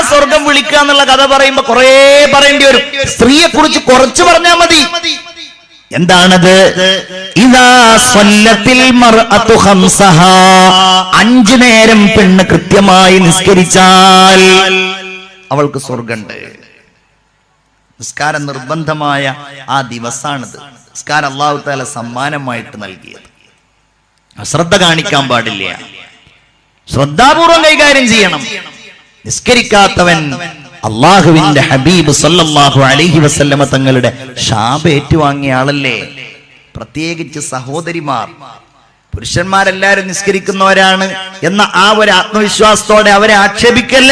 സ്വർഗം വിളിക്കുക എന്നുള്ള കഥ പറയുമ്പോ കുറെ പറയേണ്ടി വരും. സ്ത്രീയെ കുറിച്ച് കുറച്ച് പറഞ്ഞാൽ മതി. എന്താണത്? ഇദാ സ്വല്ലത്തിൽ മർഅതു ഖംസഹാ, 5 നേരം പെണ്ണ് കൃത്യമായി നിസ്കരിച്ചാൽ അവൾക്ക് സ്വർഗമുണ്ട്. നിസ്കാരം നിർബന്ധമായ ആ ദിവസാണിത്. നിസ്കാരം അല്ലാഹു തആല സമ്മാനമായിട്ട് നൽകിയത്. അശ്രദ്ധ കാണിക്കാൻ പാടില്ല, ശ്രദ്ധാപൂർവം കൈകാര്യം ചെയ്യണം. നിസ്കരിക്കാത്തവൻ അള്ളാഹുവിന്റെ ഹബീബ് സല്ലല്ലാഹു അലൈഹി വസല്ലമ തങ്ങളുടെ ശാപം ഏറ്റുവാങ്ങിയ ആളല്ലേ. പ്രത്യേകിച്ച് സഹോദരിമാർ, പുരുഷന്മാരെല്ലാരും നിസ്കരിക്കുന്നവരാണ് എന്ന ആ ഒരു ആത്മവിശ്വാസത്തോടെ അവരെ ആക്ഷേപിക്കല്ല.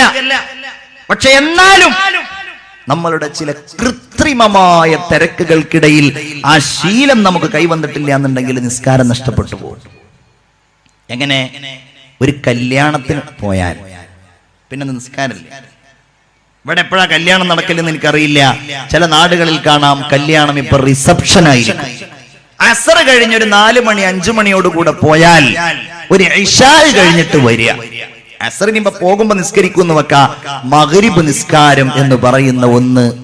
പക്ഷെ എന്നാലും നമ്മളുടെ ചില കൃത്രിമമായ തിരക്കുകൾക്കിടയിൽ ആ ശീലം നമുക്ക് കൈവന്നിട്ടില്ല എന്നുണ്ടെങ്കിൽ നിസ്കാരം നഷ്ടപ്പെട്ടു പോകും. എങ്ങനെ? ഒരു കല്യാണത്തിന് പോയാൽ പിന്നെ നിസ്കാരമില്ല. ഇവിടെ എപ്പോഴാ കല്യാണം നടക്കില്ലെന്ന് എനിക്കറിയില്ല. ചില നാടുകളിൽ കാണാം കല്യാണം ഇപ്പൊ റിസപ്ഷൻ ആയിരിക്കും. അസർ കഴിഞ്ഞൊരു 4 മണി 5 മണിയോടുകൂടെ പോയാൽ ഒരു ഇശാ കഴിഞ്ഞിട്ട് വരിക. അസറിന് ഇപ്പൊ പോകുമ്പോ നിസ്കരിക്കുന്നു വെക്ക. മഗ്രിബ് നിസ്കാരം എന്ന് പറയുന്ന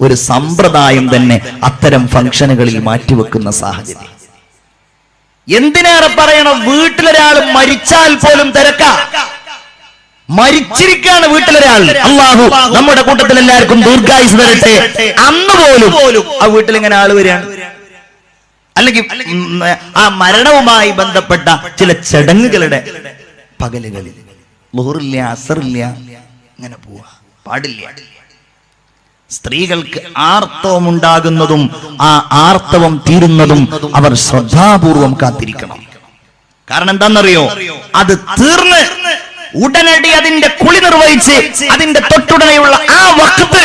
ഒരു സമ്പ്രദായം തന്നെ അത്തരം ഫംഗ്ഷനുകളിൽ മാറ്റിവെക്കുന്ന സാഹചര്യം. എന്തിനേറെ പറയണം, വീട്ടിലൊരാൾ മരിച്ചാൽ പോലും തിരക്ക. മരിച്ചിരിക്കാണ് വീട്ടിലൊരാൾ. അല്ലാഹു നമ്മുടെ കൂട്ടത്തിൽ എല്ലാവർക്കും ദീർഘായുസ് തരട്ടെ. അന്ന് പോലും ആ വീട്ടിൽ ഇങ്ങനെ ആള് വരികയാണ്. അല്ലെങ്കിൽ ആ മരണവുമായി ബന്ധപ്പെട്ട ചില ചടങ്ങുകളുടെ പകലുകളിൽ ളുഹറില്ല, അസറില്ല, ഇങ്ങനെ പോവാ പാടില്ല. സ്ത്രീകൾക്ക് ആർത്തവം ഉണ്ടാകുന്നതും ആ ആർത്തവം തീരുന്നതും അവർ ശ്രദ്ധാപൂർവം കാത്തിരിക്കണം. കാരണം എന്താണെന്നറിയോ? അത് തീർന്ന് ഉടനടി അതിന്റെ കുളി നിർവഹിച്ച് അതിന്റെ തൊട്ടുടനെയുള്ള ആ വഖ്ത്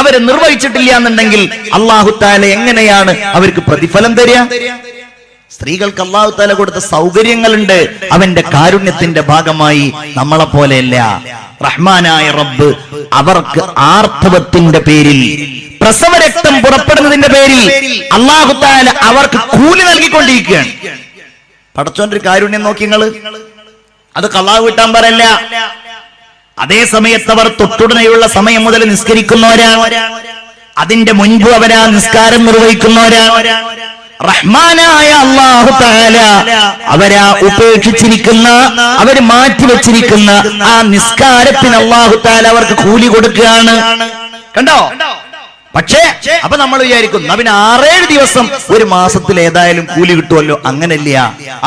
അവരെ നിർവഹിച്ചിട്ടില്ല എന്നുണ്ടെങ്കിൽ അല്ലാഹു തആല എങ്ങനെയാണ് അവർക്ക് പ്രതിഫലം തരിക? സ്ത്രീകൾക്ക് അല്ലാഹു തആല കൊടുത്ത സൗകര്യങ്ങളുണ്ട്. അവന്റെ കാരുണ്യത്തിന്റെ ഭാഗമായി നമ്മളെ പോലെയല്ല. റഹ്മാനായ റബ്ബ് അവർക്ക് ആർത്തവത്തിന്റെ പേരിൽ, പ്രസവരക്തം പുറപ്പെടുന്നതിന്റെ പേരിൽ അല്ലാഹു തആല അവർക്ക് കൂലി നൽകിക്കൊണ്ടിരിക്കുകയാണ്. പടച്ചോന്റെ ഒരു കാരുണ്യം നോക്കി നിങ്ങള്. അത് ഖളാ വീട്ടാൻ പറയല്ല. അതേ സമയത്ത് അവർ തൊട്ടുടനെയുള്ള സമയം മുതൽ നിസ്കരിക്കുന്നവരാണ്. അതിന്റെ മുൻപ് അവരാ നിസ്കാരം നിർവഹിക്കുന്നവരാണ്. റഹ്മാനായ അല്ലാഹു തആല അവരാ ഉപേക്ഷിച്ചിരിക്കുന്ന, അവര് മാറ്റിവെച്ചിരിക്കുന്ന ആ നിസ്കാരത്തിന് അല്ലാഹു തആല അവർക്ക് കൂലി കൊടുക്കുകയാണ്. കണ്ടോ? പക്ഷേ അപ്പൊ നമ്മൾ വിചാരിക്കും പിന്നെ 6-7 ദിവസം ഒരു മാസത്തിൽ ഏതായാലും കൂലി കിട്ടുമല്ലോ. അങ്ങനെയല്ല.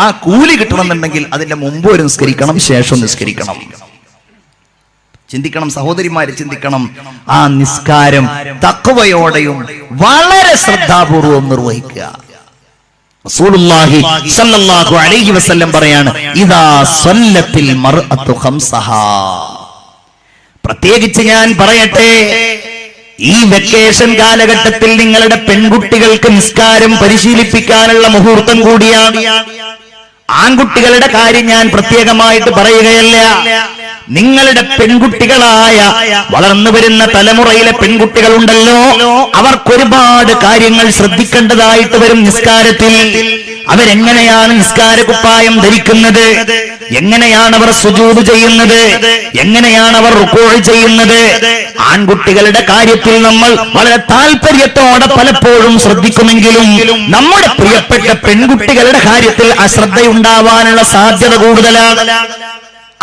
ആ കൂലി കിട്ടണമെന്നുണ്ടെങ്കിൽ അതിന്റെ മുമ്പ് ഒരു നിസ്കരിക്കണം, ശേഷം നിസ്കരിക്കണം. ചിന്തിക്കണം സഹോദരിമാര്, ചിന്തിക്കണം. ആ നിസ്കാരം തഖ്വയോടെയും വളരെ ശ്രദ്ധാപൂർവം നിർവഹിക്കുക. റസൂലുള്ളാഹി സ്വല്ലല്ലാഹു അലൈഹി വസല്ലം പറയാണ്, ഇദാ സ്വല്ലത്തിൽ മർഅതു ഖംസഹാ. പ്രത്യേകിച്ച് ഞാൻ പറയട്ടെ, ഈ വെക്കേഷൻ കാലഘട്ടത്തിൽ നിങ്ങളുടെ പെൺകുട്ടികൾക്ക് നിസ്കാരം പരിശീലിപ്പിക്കാനുള്ള മുഹൂർത്തം കൂടിയാണ്. ആൺകുട്ടികളുടെ കാര്യം ഞാൻ പ്രത്യേകമായിട്ട് പറയുകയല്ല. നിങ്ങളുടെ പെൺകുട്ടികളായ വളർന്നു വരുന്ന തലമുറയിലെ പെൺകുട്ടികളുണ്ടല്ലോ, അവർക്കൊരുപാട് കാര്യങ്ങൾ ശ്രദ്ധിക്കേണ്ടതായിട്ട് വരും നിസ്കാരത്തിൽ. അവരെങ്ങനെയാണ് നിസ്കാര കുപ്പായം ധരിക്കുന്നത്, എങ്ങനെയാണ് അവർ സുജൂദ് ചെയ്യുന്നത്, എങ്ങനെയാണ് അവർ റുകൂഅ് ചെയ്യുന്നത്. ആൺകുട്ടികളുടെ കാര്യത്തിൽ നമ്മൾ വളരെ താല്പര്യത്തോടെ പലപ്പോഴും ശ്രദ്ധിക്കുമെങ്കിലും നമ്മുടെ പ്രിയപ്പെട്ട പെൺകുട്ടികളുടെ കാര്യത്തിൽ അശ്രദ്ധയുണ്ടാവാനുള്ള സാധ്യത കൂടുതലാണ്.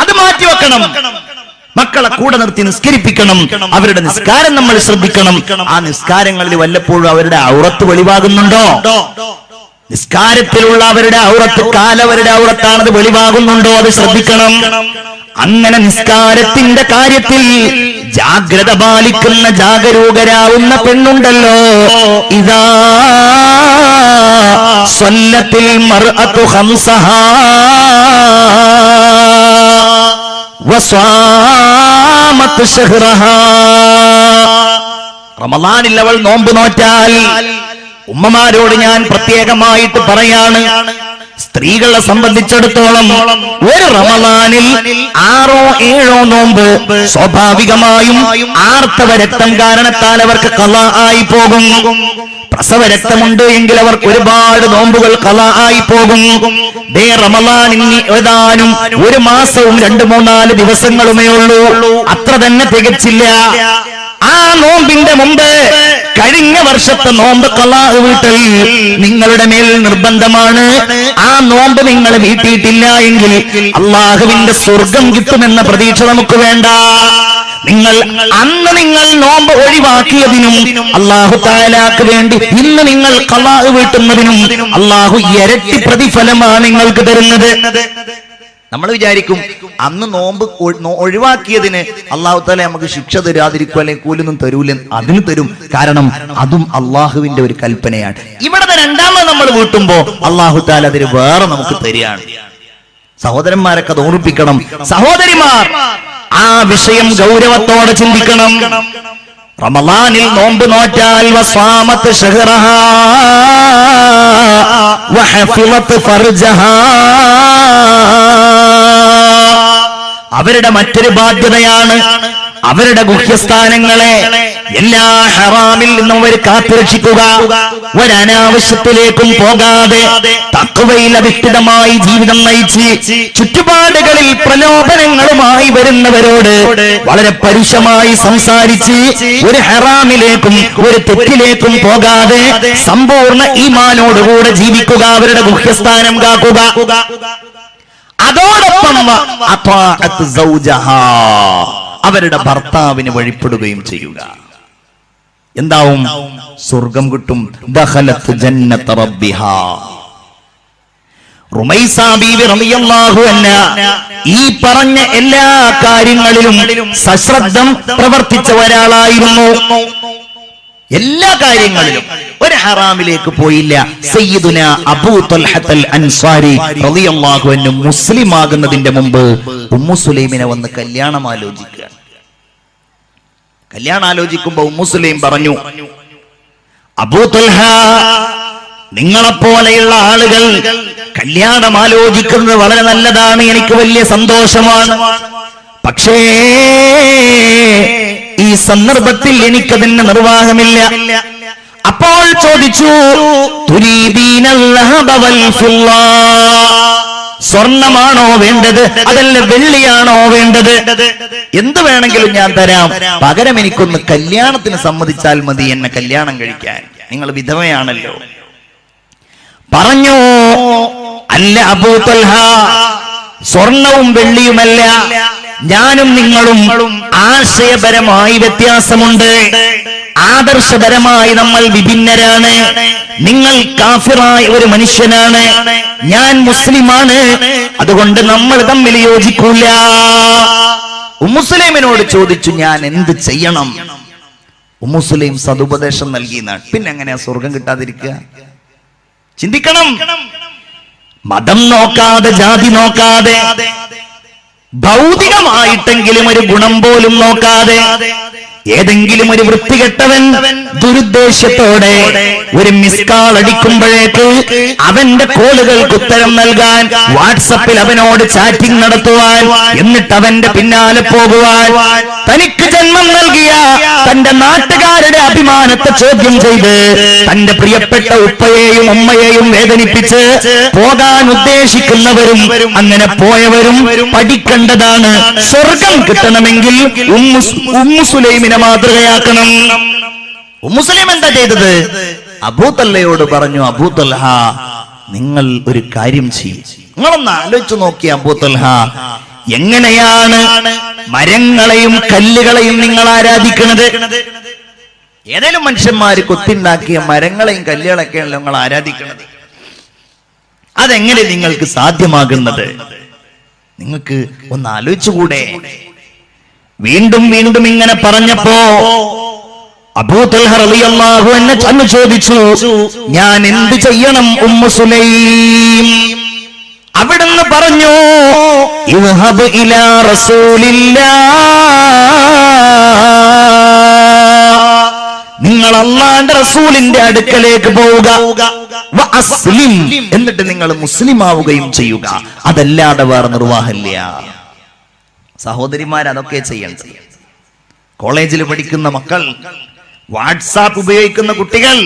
അത് മാറ്റിവെക്കണം. മക്കളെ കൂടെ നിർത്തി നിസ്കരിപ്പിക്കണം. അവരുടെ നിസ്കാരം നമ്മൾ ശ്രദ്ധിക്കണം. ആ നിസ്കാരങ്ങളിൽ വല്ലപ്പോഴും അവരുടെ ഔറത്ത് വെളിവാകുന്നുണ്ടോ? നിസ്കാരത്തിലുള്ള അവരുടെ ഔറത്ത്, കാലവരുടെ ഔറത്താണത് വെളിവാകുന്നുണ്ടോ? അത് ശ്രദ്ധിക്കണം. അങ്ങനെ നിസ്കാരത്തിന്റെ കാര്യത്തിൽ ജാഗ്രത പാലിക്കുന്ന, ജാഗരൂകരാവുന്ന പെണ്ണുണ്ടല്ലോ, ഇദാ സ്വല്ലത്തിൽ മർഅതു ഖംസഹാ വസ്വാമത് ശഹ്റഹാ. റമളാനിൽ അവൾ നോമ്പ് നോറ്റാൽ, ഉമ്മമാരോട് ഞാൻ പ്രത്യേകമായിട്ട് പറയാണ്, സ്ത്രീകളെ സംബന്ധിച്ചിടത്തോളം ഒരു റമളാനിൽ 6 or 7 നോമ്പ് സ്വാഭാവികമായും ആർത്തവ രക്തം കാരണത്താൽ അവർക്ക് ഖളാ ആയി പോകും. പ്രസവ രക്തമുണ്ട് എങ്കിൽ അവർക്ക് ഒരുപാട് നോമ്പുകൾ ഖളാ ആയി പോകും. റമളാനിന് ഏതാനും 1 മാസവും 2-3-4 ദിവസങ്ങളുമേ ഉള്ളൂ. അത്ര തന്നെ തികച്ചില്ല. ആ നോമ്പിന്റെ മുമ്പ് കഴിഞ്ഞ വർഷത്തെ നോമ്പ് ഖളാ വീട്ടൽ നിങ്ങളുടെ മേൽ നിർബന്ധമാണ്. ആ നോമ്പ് നിങ്ങൾ വീട്ടിയിട്ടില്ല എങ്കിൽ അള്ളാഹുവിന്റെ സ്വർഗം കിട്ടുമെന്ന പ്രതീക്ഷ നമുക്ക് വേണ്ട. നിങ്ങൾ നോമ്പ് ഒഴിവാക്കിയതിനും അല്ലാഹു തആലാക്ക് വേണ്ടി ഇന്ന് നിങ്ങൾ ഖളാ വീട്ടുന്നതിനും അല്ലാഹു ഇരട്ടി പ്രതിഫലമാണ് നിങ്ങൾക്ക് തരുന്നത്. നമ്മൾ വിചാരിക്കും അന്ന് നോമ്പ് ഒഴിവാക്കിയതിന് അല്ലാഹു തആല നമുക്ക് ശിക്ഷ തരാതിരിക്കും, അല്ലെങ്കിൽ കൂലൊന്നും തരൂല. അതിന് തരും. കാരണം അതും അള്ളാഹുവിന്റെ ഒരു കൽപ്പനയാണ്. ഇവിടെ രണ്ടാമത് നമ്മൾ വീട്ടുമ്പോ അല്ലാഹു തആല അതിന് വേറെ നമുക്ക് തരികയാണ്. സഹോദരന്മാരൊക്കെ അത് ഓർമ്മിപ്പിക്കണം. സഹോദരിമാർ ആ വിഷയം ഗൗരവത്തോടെ ചിന്തിക്കണം. റമളാനിൽ നോമ്പ് നോറ്റാൽ വസാമത്ത് ശഹ്റഹാ വഹഫിളത് ഫർജഹാ, അവരുടെ മറ്റൊരു ബാധ്യതയാണ് അവരുടെ ഗുഹ്യസ്ഥാനങ്ങളെ എല്ലാ ഹറാമിൽ നിന്നും അവർ കാത്തുരക്ഷിക്കുക. ഒരനാവശ്യത്തിലേക്കും പോകാതെ തഖ്വയിൽ അധിഷ്ഠിതമായി ജീവിതം നയിച്ച് ചുറ്റുപാടുകളിൽ പ്രലോഭനങ്ങളുമായി വരുന്നവരോട് വളരെ പരുഷമായി സംസാരിച്ച് ഒരു ഹറാമിലേക്കും ഒരു തെറ്റിലേക്കും പോകാതെ സമ്പൂർണ്ണ ഈമാനോടുകൂടെ ജീവിക്കുക, അവരുടെ ഗുഹ്യസ്ഥാനം കാക്കുക. അതോടൊപ്പം അവരുടെ ഭർത്താവിന് വഴിപ്പെടുകയും ചെയ്യുക. എന്താവും? സ്വർഗം കിട്ടും. ദഖലത്ത് ജന്നത റബ്ബിഹാ. റുമൈസ ബീവി റളിയല്ലാഹു അൻഹാ ഈ പറഞ്ഞ എല്ലാ കാര്യങ്ങളിലും സശ്രദ്ധം പ്രവർത്തിച്ച ഒരാളായിരുന്നു. എല്ലാ കാര്യങ്ങളിലും ഒരു ഹറാമിലേക്ക് പോയില്ല. സയ്യിദുന അബൂ ത്വൽഹത്തുൽ അൻസാരി റളിയല്ലാഹു അൻഹു മുസ്ലിം ആകുന്നതിന്റെ മുമ്പ് ഉമ്മു സുലൈമിനെ വന്ന് കല്യാണം ആലോചിക്കുക. കല്യാണം ആലോചിക്കുമ്പോ ഉമ്മു സുലൈം പറഞ്ഞു, അബൂ ത്വൽഹ, നിങ്ങളെപ്പോലെയുള്ള ആളുകൾ കല്യാണം ആലോചിക്കുന്നത് വളരെ നല്ലതാണ്, എനിക്ക് വലിയ സന്തോഷമാണ്. പക്ഷേ ഈ സന്ദർഭത്തിൽ എനിക്കതിന് നിർവാഹമില്ല. അപ്പോൾ ചോദിച്ചു, സ്വർണമാണോ വേണ്ടത്, അതല്ല വെള്ളിയാണോ വേണ്ടത്? എന്ത് വേണമെങ്കിലും ഞാൻ തരാം, പകരം എനിക്കൊന്ന് കല്യാണത്തിന് സമ്മതിച്ചാൽ മതി, എന്നെ കല്യാണം കഴിക്കാൻ. നിങ്ങൾ വിധവയാണല്ലോ. പറഞ്ഞു, അല്ല അബൂ ത്വൽഹ, സ്വർണവും വെള്ളിയുമല്ല, ഞാനും നിങ്ങളും ആശയപരമായി വ്യത്യാസമുണ്ട്, ആദർശപരമായി നമ്മൾ വിഭിന്നരാണ്. നിങ്ങൾ കാഫിറായ ഒരു മനുഷ്യനാണ്, ഞാൻ മുസ്ലിമാണ്, അതുകൊണ്ട് നമ്മൾ തമ്മിൽ യോജിക്കൂല. ഉമ്മു സുലൈമിനോട് ചോദിച്ചു, ഞാൻ എന്ത് ചെയ്യണം? Ummu Sulaim സദുപദേശം നൽകിയെന്നാണ്. പിന്നെ എങ്ങനെയാ സ്വർഗം കിട്ടാതിരിക്കുക? ചിന്തിക്കണം. മതം നോക്കാതെ, ജാതി നോക്കാതെ, ഭൗതികമായിട്ടെങ്കിലും ഒരു ഗുണം പോലും നോക്കാതെ, ഏതെങ്കിലും ഒരു വൃത്തികെട്ടവൻ ദുരുദ്ദേശത്തോടെ ഒരു മിസ് കാൾ അടിക്കുമ്പോഴേക്ക് അവന്റെ കോളുകൾക്ക് ഉത്തരം നൽകാൻ, വാട്സപ്പിൽ അവനോട് ചാറ്റിംഗ് നടത്തുവാൻ, എന്നിട്ട് അവന്റെ പിന്നാലെ പോകുവാൻ, തനിക്ക് ജന്മം നൽകിയ തന്റെ നാട്ടുകാരുടെ അഭിമാനത്തെ ചോദ്യം ചെയ്ത് തന്റെ പ്രിയപ്പെട്ട ഉപ്പയെയും ഉമ്മയെയും വേദനിപ്പിച്ച് പോകാൻ ഉദ്ദേശിക്കുന്നവരും അങ്ങനെ പോയവരും പഠിക്കേണ്ടതാണ്. സ്വർഗം കിട്ടണമെങ്കിൽ ഉമ്മു സുലൈമിനെ മാതൃകയാക്കണം. ഉമ്മു സുലൈം എന്താ ചെയ്തത്? അബൂ ത്വൽഹയോട് പറഞ്ഞു, അബൂ ത്വൽഹ, നിങ്ങൾ ഒരു കാര്യം ചെയ്യും. നിങ്ങളൊന്ന് ആലോചിച്ചു നോക്കിയ അബൂ ത്വൽഹ, എങ്ങനെയാണ് മരങ്ങളെയും കല്ലുകളെയും നിങ്ങൾ ആരാധിക്കുന്നത്? ഏതെങ്കിലും മനുഷ്യന്മാര് കൊത്തിണ്ടാക്കിയ മരങ്ങളെയും കല്ലുകളൊക്കെയാണല്ലോ നിങ്ങൾ ആരാധിക്കുന്നത്. അതെങ്ങനെ നിങ്ങൾക്ക് സാധ്യമാകുന്നത്? നിങ്ങൾക്ക് ഒന്ന് ആലോചിച്ചുകൂടെ? വീണ്ടും വീണ്ടും ഇങ്ങനെ പറഞ്ഞപ്പോ അബൂ ത്വൽഹ റളിയല്ലാഹു അൻഹു ചോദിച്ചു, ഞാൻ എന്ത് ചെയ്യണം ഉമ്മു സുലൈം? അവിടുന്ന് പറഞ്ഞു, ഇദ്ഹബ് ഇലാ റസൂലില്ലാഹ്, നിങ്ങൾ അല്ലാഹുവിന്റെ റസൂലിന്റെ അടുക്കലേക്ക് പോവുക. എന്നിട്ട് നിങ്ങൾ മുസ്ലിം ആവുകയും ചെയ്യുക. അതല്ലാതെ വേറെ നിർവാഹമില്ല. സഹോദരിമാർ അതൊക്കെ ചെയ്യേണ്ടത്. കോളേജിൽ പഠിക്കുന്ന മക്കൾ, വാട്സാപ്പ് ഉപയോഗിക്കുന്ന കുട്ടികൾ,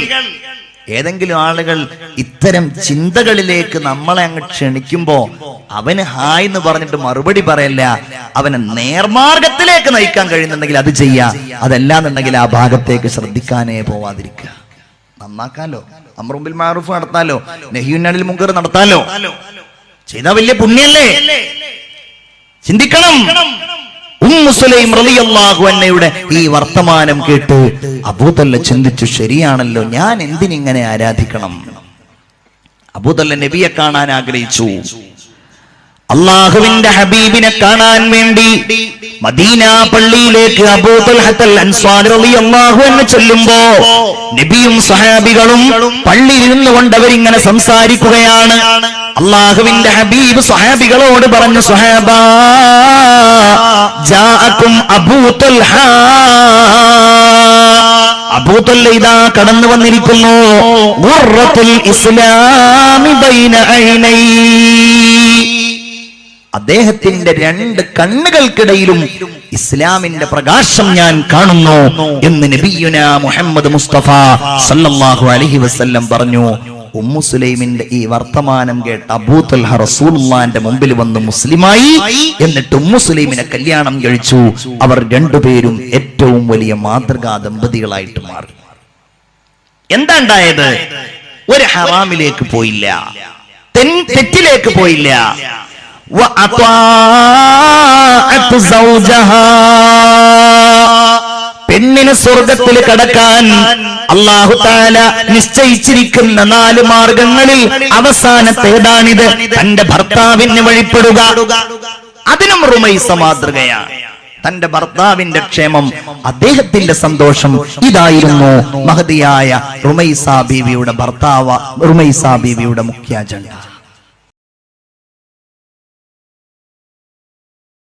ഏതെങ്കിലും ആളുകൾ ഇത്തരം ചിന്തകളിലേക്ക് നമ്മളെ അങ്ങ് ക്ഷണിക്കുമ്പോ അവന് ഹായ് എന്ന് പറഞ്ഞിട്ട് മറുപടി പറയല്ല, അവനെ നേർമാർഗത്തിലേക്ക് നയിക്കാൻ കഴിയുന്നുണ്ടെങ്കിൽ അത് ചെയ്യാ. അതല്ലാന്നുണ്ടെങ്കിൽ ആ ഭാഗത്തേക്ക് ശ്രദ്ധിക്കാനേ പോവാതിരിക്കുക. നന്നാക്കാലോ, അംറും ബിൽ മഅറൂഫ് നടത്താലോ, നഹ്യുൻ അനിൽ മുൻകർ നടത്താലോ, ചെയ്താ വലിയ പുണ്യല്ലേ? ചിന്തിക്കണം. ഉമ്മു സുലൈം റളിയല്ലാഹു അൻഹയുടെ ഈ വർത്തമാനം കേട്ട് അബൂതല്ല ചിന്തിച്ചു, ശരിയാണല്ലോ, ഞാൻ എന്തിനിങ്ങനെ ആരാധിക്കണം? അബൂതല്ല നബിയെ കാണാൻ ആഗ്രഹിച്ചു. അള്ളാഹുവിന്റെ ഹബീബിനെ കാണാൻ വേണ്ടി മദീന പള്ളിയിലേക്ക് അബൂ തൽഹത്തുൽ അൻസ്വാരി റളിയല്ലാഹു അൻഹു ചെല്ലുമ്പോ നബിയും സഹാബികളും പള്ളിയിൽ ഇരുന്നുകൊണ്ട് അവരിങ്ങനെ സംസാരിക്കുകയാണ്. അള്ളാഹുവിന്റെ ഹബീബ് സഹാബികളോട് പറഞ്ഞു, സഹാബാ ജാഅകും അബൂ തൽഹ, അബൂ തൽഹ ഇതാ കടന്നു വന്നിരിക്കുന്നു. ഖുർറത്തുൽ ഇസ്ലാമി ബൈന ഐനൈ, അദ്ദേഹത്തിന്റെ രണ്ട് കണ്ണുകൾക്കിടയിലും ഇസ്ലാമിന്റെ പ്രകാശം ഞാൻ കാണുന്നു എന്ന് നബിയുനാ മുഹമ്മദ് മുസ്തഫ സല്ലല്ലാഹു അലൈഹി വസല്ലം പറഞ്ഞു. ഉമ്മു സുലൈമിന്റെ ഈ വർത്തമാനം കേട്ട് അബൂ തൽഹ റസൂലുള്ളാഹിന്റെ മുമ്പിൽ വന്ന് മുസ്ലിമായി. എന്നിട്ട് ഉമ്മു സുലൈമിനെ കല്യാണം കഴിച്ചു. അവർ രണ്ടുപേരും ഏറ്റവും വലിയ മാതൃകാ ദമ്പതികളായിട്ട് മാറി. എന്താ ഉണ്ടായത്? ഒരു ഹറാമിലേക്ക് പോയില്ല, തെറ്റിലേക്ക് പോയില്ല. പെണ്ണിന് സ്വർഗത്തിൽ കടക്കാൻ അല്ലാഹു തആല നിശ്ചയിച്ചിരിക്കുന്ന 4 മാർഗങ്ങളിൽ അവസാനത്തേതാണിത്? തന്റെ ഭർത്താവിന് വഴിപ്പെടുക. അതിനും റുമൈസ മാതൃകയാണ്. തന്റെ ഭർത്താവിന്റെ ക്ഷേമം, അദ്ദേഹത്തിന്റെ സന്തോഷം, ഇതായിരുന്നു മഹദിയായ റുമൈസ ബീവിയുടെ ഭർത്താവ്, റുമൈസ ബീവിയുടെ മുഖ്യ അജണ്ട.